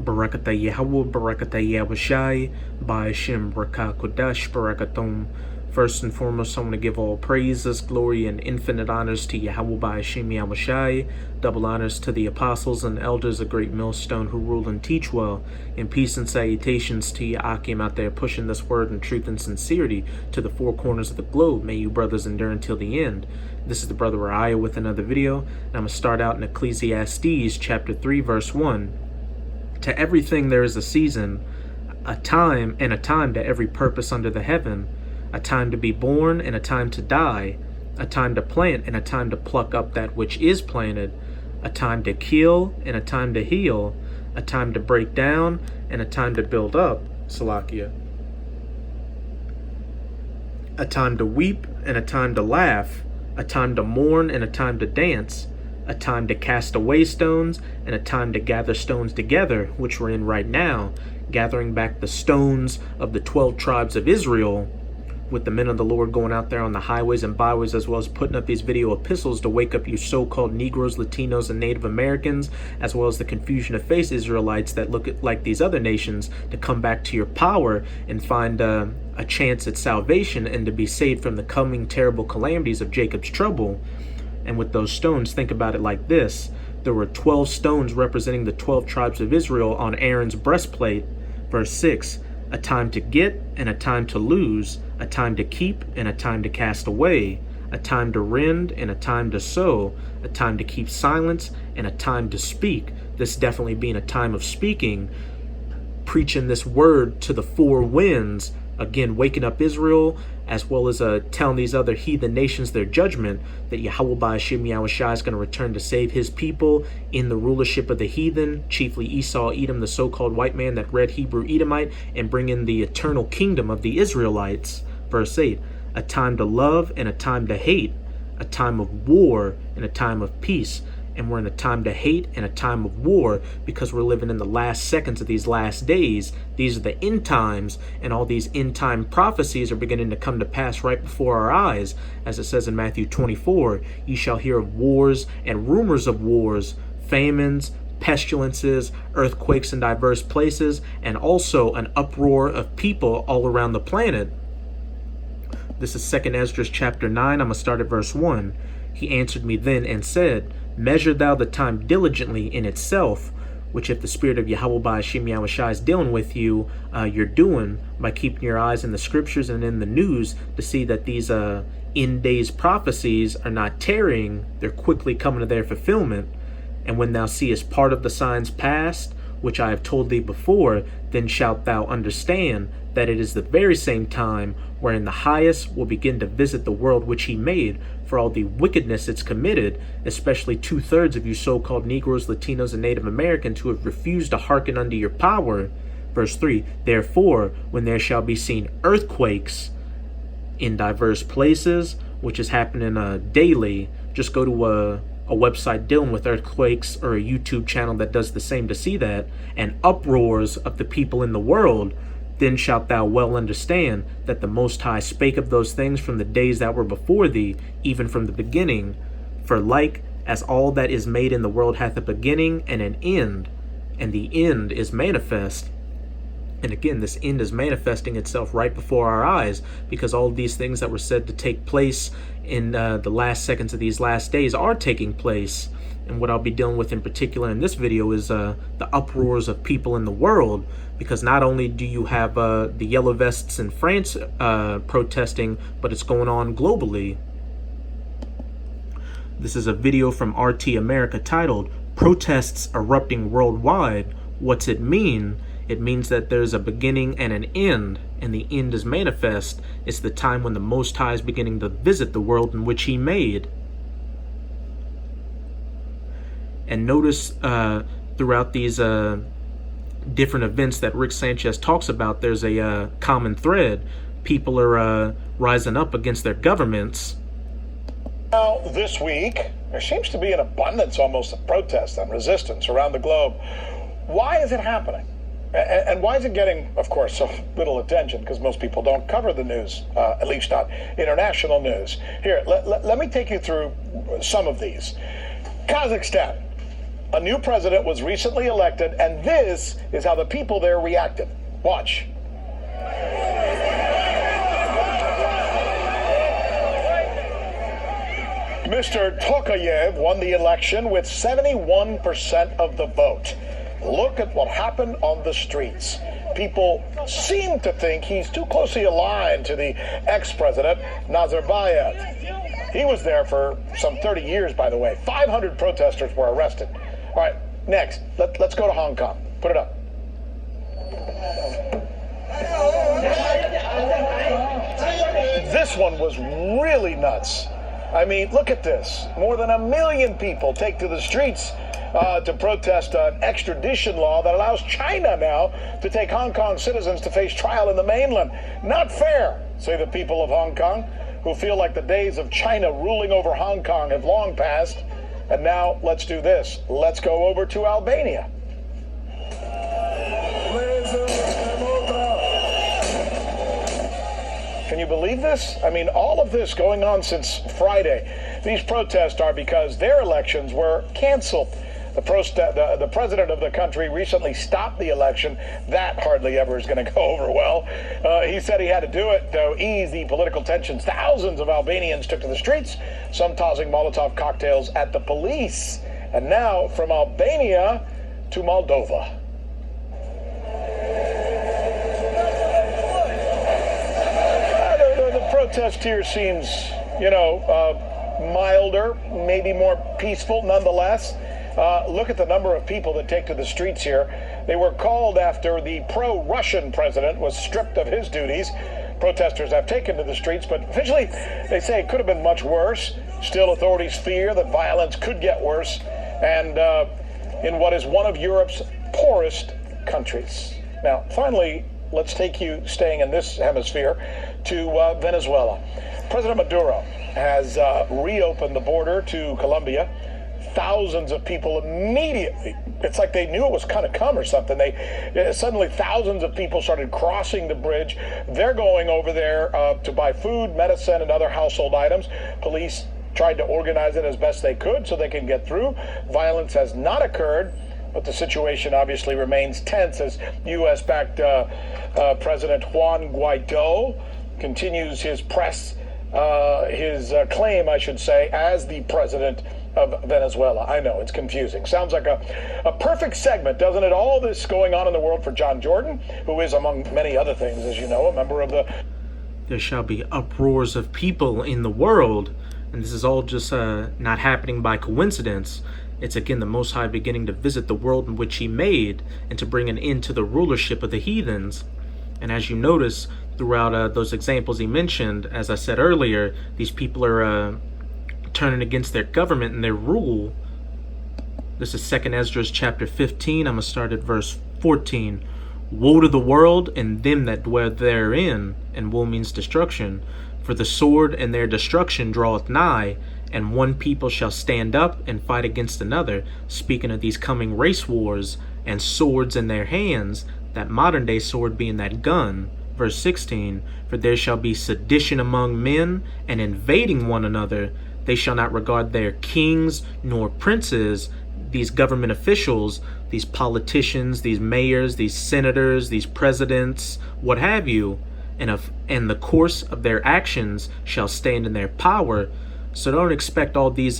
Barakata Yahweh, Barakata Yahushai, Ba'ashem, Barakah Kodesh, Barakatum. First and foremost, I want to give all praises, glory, and infinite honors to Yahweh Ba'ashem Yahushai. Double honors to the apostles and elders of Great Millstone who rule and teach well. And peace and salutations to you Akim out there pushing this word in truth and sincerity to the four corners of the globe. May you brothers endure until the end. This is the brother Uriah with another video. And I'm going to start out in Ecclesiastes chapter 3 verse 1. To everything there is a season, a time, and a time to every purpose under the heaven, a time to be born and a time to die, a time to plant and a time to pluck up that which is planted, a time to kill and a time to heal, a time to break down and a time to build up, Salakia, a time to weep and a time to laugh, a time to mourn and a time to dance, a time to cast away stones, and a time to gather stones together, which we're in right now, gathering back the stones of the 12 tribes of Israel, with the men of the Lord going out there on the highways and byways, as well as putting up these video epistles to wake up you so-called Negroes, Latinos, and Native Americans, as well as the confusion of face Israelites that look like these other nations, to come back to your power and find a chance at salvation and to be saved from the coming terrible calamities of Jacob's trouble. And with those stones, think about it like this. There were 12 stones representing the 12 tribes of Israel on Aaron's breastplate. Verse 6, a time to get and a time to lose, a time to keep and a time to cast away, a time to rend and a time to sow, a time to keep silence and a time to speak. This definitely being a time of speaking, preaching this word to the four winds, again waking up Israel, as well as telling these other heathen nations their judgment, that Yahweh Ba'ashem Yahushai is going to return to save his people in the rulership of the heathen, chiefly Esau, Edom, the so-called white man, that red Hebrew Edomite, and bring in the eternal kingdom of the Israelites. Verse 8, a time to love and a time to hate, a time of war and a time of peace. And we're in a time to hate and a time of war because we're living in the last seconds of these last days. These are the end times, and all these end time prophecies are beginning to come to pass right before our eyes. As it says in Matthew 24, ye shall hear of wars and rumors of wars, famines, pestilences, earthquakes in diverse places, and also an uproar of people all around the planet. This is 2 Esdras chapter 9. I'm going to start at verse 1. He answered me then and said, measure thou the time diligently in itself, which if the spirit of Yahweh Ba'ashem Yahushai is dealing with you, you're doing by keeping your eyes in the scriptures and in the news to see that these end days prophecies are not tarrying, they're quickly coming to their fulfillment. And when thou seest part of the signs past, which I have told thee before, then shalt thou understand that it is the very same time wherein the highest will begin to visit the world which he made, for all the wickedness it's committed, especially 2/3 of you so-called Negroes, Latinos, and Native Americans who have refused to hearken unto your power. Verse 3, therefore, when there shall be seen earthquakes in diverse places, which is happening daily, just go to a website dealing with earthquakes or a YouTube channel that does the same to see that, and uproars of the people in the world, then shalt thou well understand that the Most High spake of those things from the days that were before thee, even from the beginning. For like as all that is made in the world hath a beginning and an end, and the end is manifest. And again, this end is manifesting itself right before our eyes, because all these things that were said to take place in the last seconds of these last days are taking place. And what I'll be dealing with in particular in this video is the uproars of people in the world, because not only do you have the yellow vests in France protesting, but it's going on globally. This is a video from RT America titled, Protests Erupting Worldwide. What's it mean? It means that there's a beginning and an end, and the end is manifest. It's the time when the Most High is beginning to visit the world in which he made. And notice throughout these different events that Rick Sanchez talks about, there's a common thread. People are rising up against their governments. Now, this week, there seems to be an abundance almost of protest and resistance around the globe. Why is it happening? And why is it getting, of course, so little attention? Because most people don't cover the news, at least not international news. Here, let me take you through some of these. Kazakhstan. a new president was recently elected, and this is how the people there reacted. Watch. Mr. Tokayev won the election with 71% of the vote. Look at what happened on the streets. People seem to think he's too closely aligned to the ex-president, Nazarbayev. He was there for some 30 years, by the way. 500 protesters were arrested. All right, next, let's go to Hong Kong. Put it up. This one was really nuts. I mean, look at this. More than 1 million people take to the streets to protest an extradition law that allows China now to take Hong Kong citizens to face trial in the mainland. Not fair, say the people of Hong Kong, who feel like the days of China ruling over Hong Kong have long passed. And now let's do this. Let's go over to Albania. Can you believe this? I mean, all of this going on since Friday. These protests are because their elections were canceled. The president of the country recently stopped the election. That hardly ever is going to go over well. He said he had to do it to ease the political tensions. Thousands of Albanians took to the streets, some tossing Molotov cocktails at the police. And now, from Albania to Moldova. The protest here seems, milder, maybe more peaceful nonetheless. Look at the number of people that take to the streets here. They were called after the pro-Russian president was stripped of his duties. Protesters have taken to the streets, but officially they say it could have been much worse. Still, authorities fear that violence could get worse, and in what is one of Europe's poorest countries. Now, finally, let's take you, staying in this hemisphere, to Venezuela. President Maduro has reopened the border to Colombia. Thousands of people immediately, it's like they knew it was kind of come or something. Suddenly thousands of people started crossing the bridge. They're going over there to buy food, medicine, and other household items. Police tried to organize it as best they could so they can get through. Violence has not occurred, but the situation obviously remains tense as U.S.-backed President Juan Guaido continues his claim, I should say, as the president of Venezuela. I know, it's confusing. Sounds like a perfect segment, doesn't it? All this going on in the world for John Jordan, who is, among many other things, as you know, a member of the... There shall be uproars of people in the world, and this is all just not happening by coincidence. It's again the Most High beginning to visit the world in which he made, and to bring an end to the rulership of the heathens. And as you notice throughout those examples he mentioned, as I said earlier, these people are turning against their government and their rule. This is 2 Esdras chapter 15. I'm going to start at verse 14. Woe to the world and them that dwell therein, and woe means destruction. For the sword and their destruction draweth nigh, and one people shall stand up and fight against another. Speaking of these coming race wars and swords in their hands, that modern day sword being that gun. Verse 16. For there shall be sedition among men, and invading one another. They shall not regard their kings nor princes, these government officials, these politicians, these mayors, these senators, these presidents, what have you, and the course of their actions shall stand in their power. So don't expect all these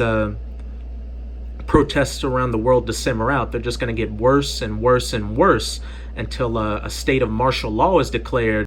protests around the world to simmer out. They're just going to get worse and worse and worse until a state of martial law is declared